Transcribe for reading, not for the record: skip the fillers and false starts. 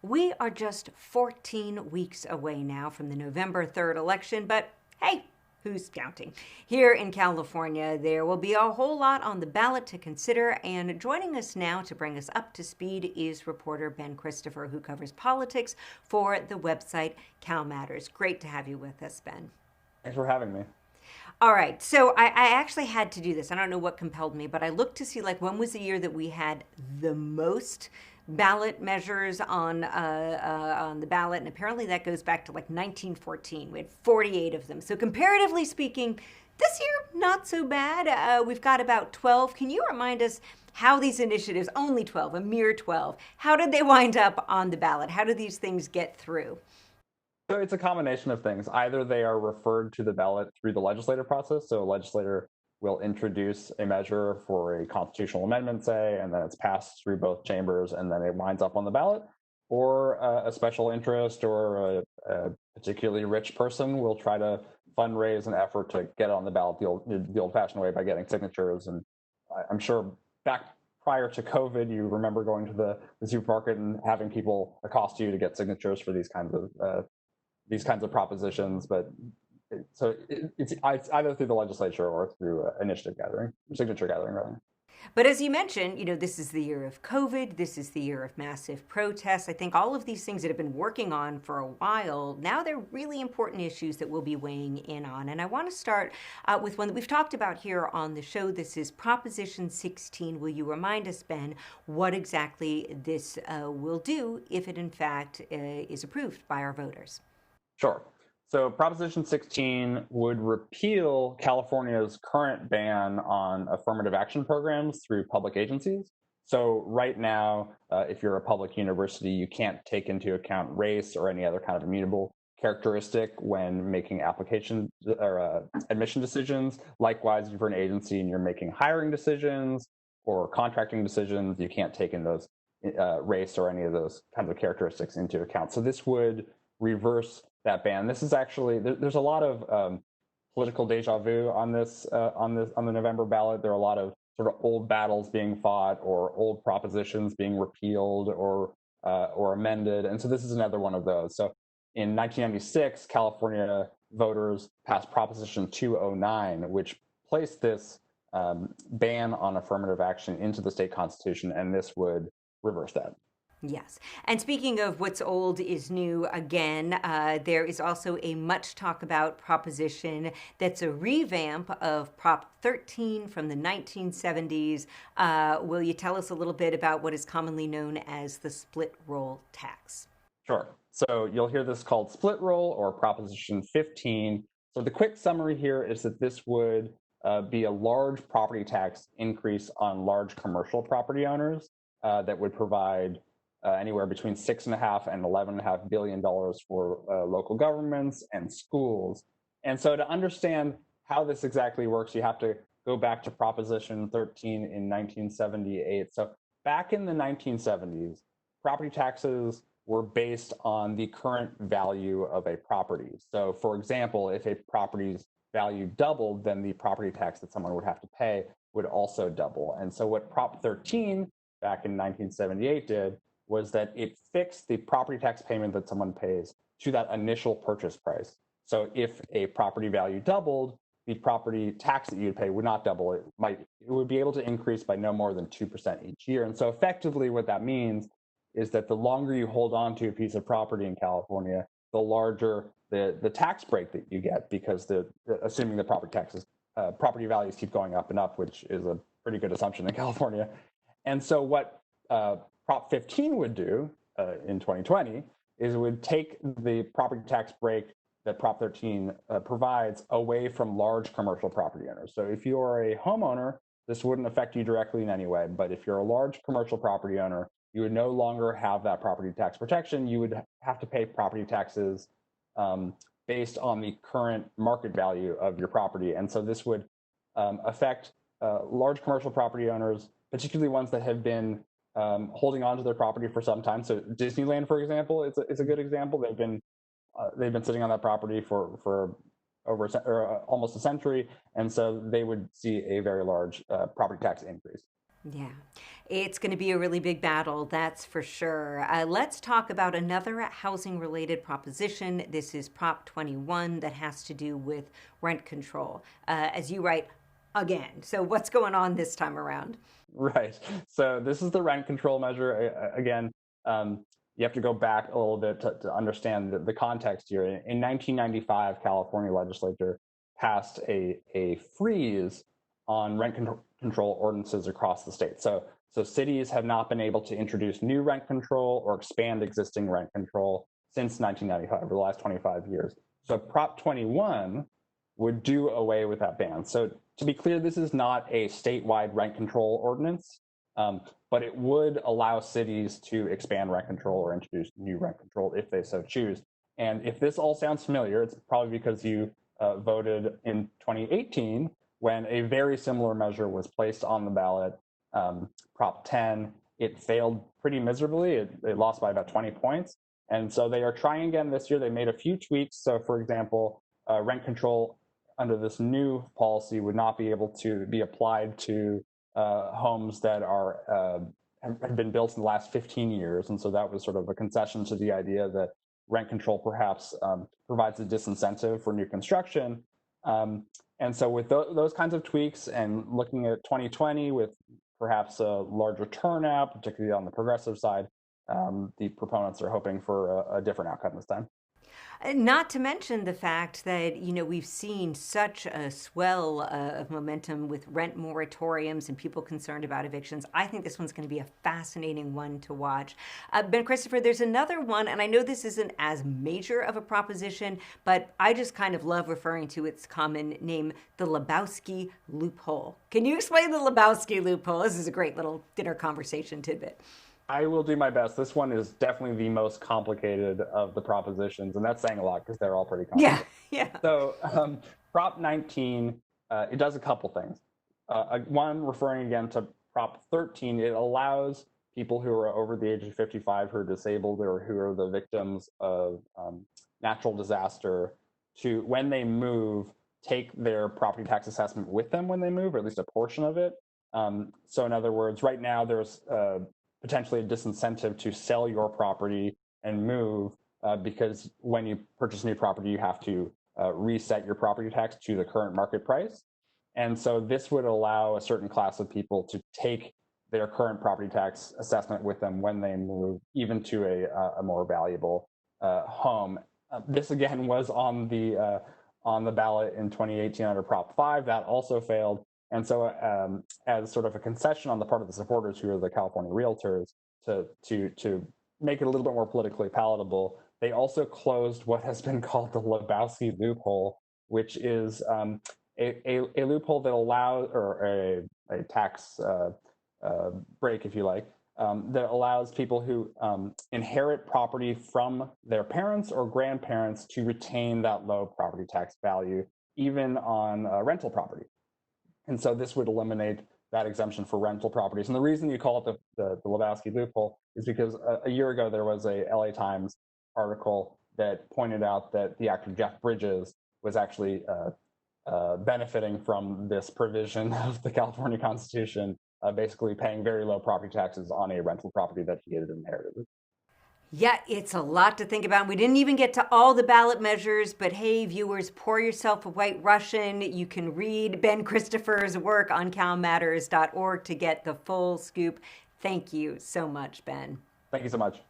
We are just 14 weeks away now from the November 3rd election, but hey, who's counting? Here in California, there will be a whole lot on the ballot to consider, and joining us now to bring us up to speed is reporter Ben Christopher, who covers politics for the website CalMatters. Great to have you with us, Ben. Thanks for having me. All right, so I actually had to do this. I don't know what compelled me, but I looked to see like when was the year that we had the most ballot measures on the ballot, and apparently that goes back to like 1914. We had 48 of them. So comparatively speaking, this year not so bad. We've got about 12. Can you remind us how these initiatives, only 12, a mere 12, how did they wind up on the ballot? How do these things get through? So it's a combination of things. Either they are referred to the ballot through the legislative process. So a legislator will introduce a measure for a constitutional amendment, say, and then it's passed through both chambers and then it winds up on the ballot. Or a special interest or a particularly rich person will try to fundraise an effort to get it on the ballot the old-fashioned way by getting signatures. And I'm sure back prior to COVID, you remember going to the supermarket and having people accost you to get signatures for these kinds of propositions, but it's either through the legislature or through initiative gathering, signature gathering, rather. But as you mentioned, this is the year of COVID. This is the year of massive protests. I think all of these things that have been working on for a while, now they're really important issues that we'll be weighing in on. And I want to start with one that we've talked about here on the show. This is Proposition 16. Will you remind us, Ben, what exactly this will do if it in fact is approved by our voters? Sure. So Proposition 16 would repeal California's current ban on affirmative action programs through public agencies. So right now, if you're a public university, you can't take into account race or any other kind of immutable characteristic when making application or admission decisions. Likewise, if you're an agency and you're making hiring decisions or contracting decisions, you can't take in those race or any of those kinds of characteristics into account. So this would reverse that ban. This is actually there's a lot of political deja vu on the November ballot. There are a lot of sort of old battles being fought or old propositions being repealed or amended, and so this is another one of those. So in 1996, California voters passed Proposition 209, which placed this ban on affirmative action into the state constitution, and this would reverse that. Yes. And speaking of what's old is new again, there is also a much talk about proposition that's a revamp of Prop 13 from the 1970s. Will you tell us a little bit about what is commonly known as the split roll tax? Sure. So you'll hear this called split roll or Proposition 15. So the quick summary here is that this would be a large property tax increase on large commercial property owners that would provide anywhere between $6.5 and $11.5 billion for local governments and schools. And so to understand how this exactly works, you have to go back to Proposition 13 in 1978. So back in the 1970s, property taxes were based on the current value of a property. So for example, if a property's value doubled, then the property tax that someone would have to pay would also double. And so what Prop 13 back in 1978 did was that it fixed the property tax payment that someone pays to that initial purchase price. So if a property value doubled, the property tax that you'd pay would not double. It would be able to increase by no more than 2% each year. And so effectively what that means is that the longer you hold on to a piece of property in California, the larger the tax break that you get, because assuming the property values keep going up and up, which is a pretty good assumption in California. And so what Prop 15 would do in 2020 is it would take the property tax break that Prop 13 provides away from large commercial property owners. So if you're a homeowner, this wouldn't affect you directly in any way. But if you're a large commercial property owner, you would no longer have that property tax protection. You would have to pay property taxes based on the current market value of your property. And so this would affect large commercial property owners, particularly ones that have been holding on to their property for some time. So Disneyland, for example, it's a good example. They've been sitting on that property for over almost a century, and so they would see a very large property tax increase. Yeah, it's going to be a really big battle, that's for sure. Let's talk about another housing related proposition. This is Prop 21 that has to do with rent control. As you write, again. So, what's going on this time around? Right. So this is the rent control measure. Again, you have to go back a little bit to understand the context here. In 1995, California legislature passed a freeze on control ordinances across the state. So cities have not been able to introduce new rent control or expand existing rent control since 1995, over the last 25 years. So Prop 21 would do away with that ban. So to be clear, this is not a statewide rent control ordinance, but it would allow cities to expand rent control or introduce new rent control if they so choose. And if this all sounds familiar, it's probably because you voted in 2018 when a very similar measure was placed on the ballot, Prop 10. It failed pretty miserably. It lost by about 20 points. And so they are trying again this year. They made a few tweaks. So, for example, rent control under this new policy would not be able to be applied to homes that are have been built in the last 15 years. And so that was sort of a concession to the idea that rent control perhaps provides a disincentive for new construction. And so with those kinds of tweaks and looking at 2020 with perhaps a larger turnout, particularly on the progressive side, the proponents are hoping for a different outcome this time. Not to mention the fact that, we've seen such a swell of momentum with rent moratoriums and people concerned about evictions. I think this one's going to be a fascinating one to watch. Ben Christopher, there's another one, and I know this isn't as major of a proposition, but I just kind of love referring to its common name, the Lebowski loophole. Can you explain the Lebowski loophole? This is a great little dinner conversation tidbit. I will do my best. This one is definitely the most complicated of the propositions, and that's saying a lot because they're all pretty complicated. Yeah. So Prop 19, it does a couple things. One, referring again to Prop 13, it allows people who are over the age of 55 who are disabled or who are the victims of natural disaster to, when they move, take their property tax assessment with them when they move, or at least a portion of it. So in other words, right now there's potentially a disincentive to sell your property and move because when you purchase a new property, you have to reset your property tax to the current market price. And so this would allow a certain class of people to take their current property tax assessment with them when they move, even to a more valuable home. This again was on the ballot in 2018 under Prop 5. That also failed. And so as sort of a concession on the part of the supporters, who are the California realtors, to make it a little bit more politically palatable, they also closed what has been called the Lebowski loophole, which is a loophole that allows, or a tax break, if you like, that allows people who inherit property from their parents or grandparents to retain that low property tax value, even on rental property. And so this would eliminate that exemption for rental properties. And the reason you call it the Lebowski loophole is because a year ago there was a LA Times article that pointed out that the actor Jeff Bridges was actually benefiting from this provision of the California Constitution, basically paying very low property taxes on a rental property that he had inherited. Yeah, it's a lot to think about. We didn't even get to all the ballot measures, but hey, viewers, pour yourself a White Russian. You can read Ben Christopher's work on calmatters.org to get the full scoop. Thank you so much, Ben. Thank you so much.